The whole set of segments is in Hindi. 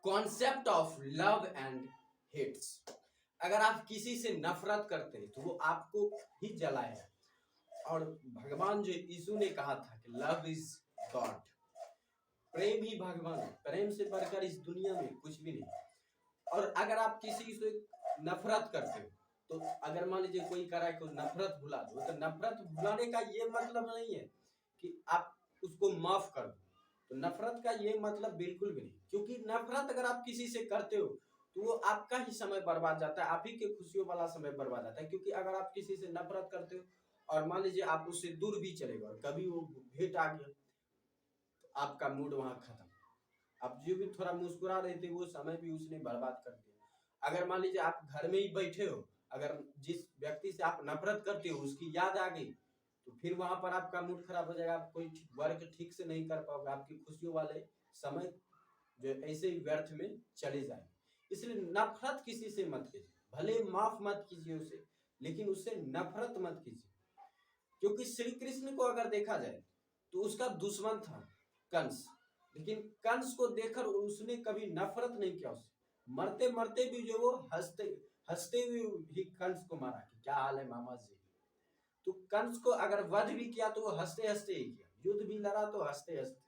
Concept of love and hates. अगर आप किसी से नफरत करते हैं तो वो आपको ही जलाएगा। और भगवान जो यीशु ने कहा था कि लव इज गॉड, प्रेम ही भगवान है, प्रेम से बढ़कर इस दुनिया में कुछ भी नहीं। और अगर आप किसी से नफरत करते हो तो अगर मान लीजिए कोई कह रहा है कि नफरत भुला दो, तो नफरत भुलाने का ये मतलब नहीं है कि आप उसको माफ कर दो। तो नफरत का ये मतलब बिल्कुल भी नहीं, क्योंकि नफरत अगर आप किसी से करते हो तो वो आपका ही समय बर्बाद जाता है, आप ही के खुशियों वाला समय बर्बाद जाता है। क्योंकि अगर आप किसी से नफरत करते हो और मान लीजिए आप उससे दूर भी चले गए और कभी वो भेंट आ गया तो आपका मूड वहां खत्म। आप जो भी थोड़ा मुस्कुरा रहे थे वो समय भी उसने बर्बाद कर दिया। अगर मान लीजिए आप घर में ही बैठे हो, अगर जिस व्यक्ति से आप नफरत करते हो उसकी याद आ गई तो फिर वहां पर आपका मूड खराब हो जाएगा, आप कोई वर्क ठीक से नहीं कर पाओगे, आपकी खुशियों वाले समय जो ऐसे ही व्यर्थ में चले जाएंगे। इसलिए नफरत किसी से मत कीजिए, भले माफ मत कीजिए उसे, लेकिन उससे नफरत मत कीजिए। क्योंकि श्री कृष्ण को अगर देखा जाए तो उसका दुश्मन था कंस, लेकिन कंस को देखकर उसने कभी नफरत नहीं किया उससे। मरते मरते भी जो वो हंसते हंसते हुए ही कंस को मारा कि क्या हाल है मामा जी। तो कंस को अगर वध भी किया तो वो हंसते हंसते ही किया, युद्ध भी लड़ा तो हंसते हंसते।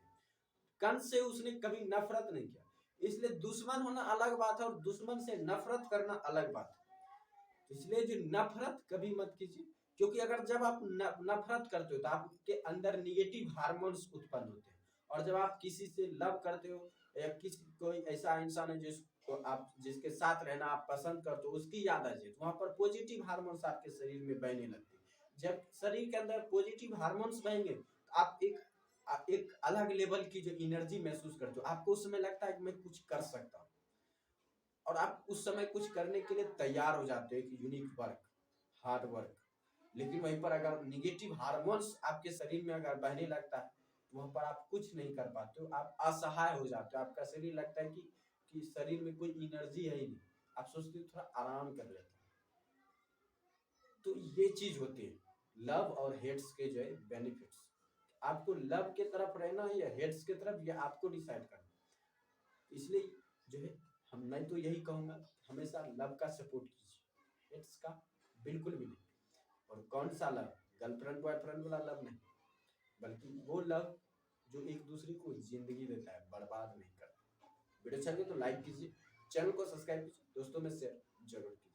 कंस से उसने कभी नफरत नहीं किया। इसलिए दुश्मन होना अलग बात है और दुश्मन से नफरत करना अलग बात है। इसलिए जो नफरत कभी मत कीजिए, क्योंकि अगर जब आप नफरत करते हो तो आपके अंदर निगेटिव हार्मोन्स उत्पन्न होते हैं। और जब आप किसी से लव करते हो या किसी कोई ऐसा इंसान है जिसको आप जिसके साथ रहना आप पसंद करते हो उसकी याद आ जाए तो वहां पर पॉजिटिव हार्मोन्स आपके शरीर में बहने लगते हैं। जब शरीर के अंदर पॉजिटिव हार्मोन्स बहेंगे तो आप एक अलग लेवल की जो एनर्जी महसूस करते हो, आपको उस समय लगता है कि मैं कुछ कर सकता हूँ और आप उस समय कुछ करने के लिए तैयार हो जाते हो, कि यूनिक वर्क, हार्ड वर्क। लेकिन वहीं पर अगर निगेटिव हार्मोन्स आपके शरीर में अगर बहने लगता है तो वहां पर आप कुछ नहीं कर पाते हो, आप असहाय हो जाते हो, आपका शरीर लगता है कि शरीर में कोई एनर्जी है ही नहीं, आप सोचते हो थोड़ा आराम कर लेते हो। तो ये चीज होती है लव और हेट्स के जो है बेनिफिट्स। आपको लव के तरफ रहना है या हेट्स के तरफ, ये आपको डिसाइड करना। इसलिए जो है मैं तो यही कहूंगा हमेशा लव का सपोर्ट कीजिए, हेट्स का बिल्कुल भी नहीं। और कौन सा लव, गर्लफ्रेंड बॉयफ्रेंड वाला लव नहीं, बल्कि वो लव जो एक दूसरे को जिंदगी देता है, बर्बाद नहीं करता। वीडियो अच्छा लगे तो लाइक कीजिए, चैनल को सब्सक्राइब कीजिए, दोस्तों में शेयर जरूर कीजिए।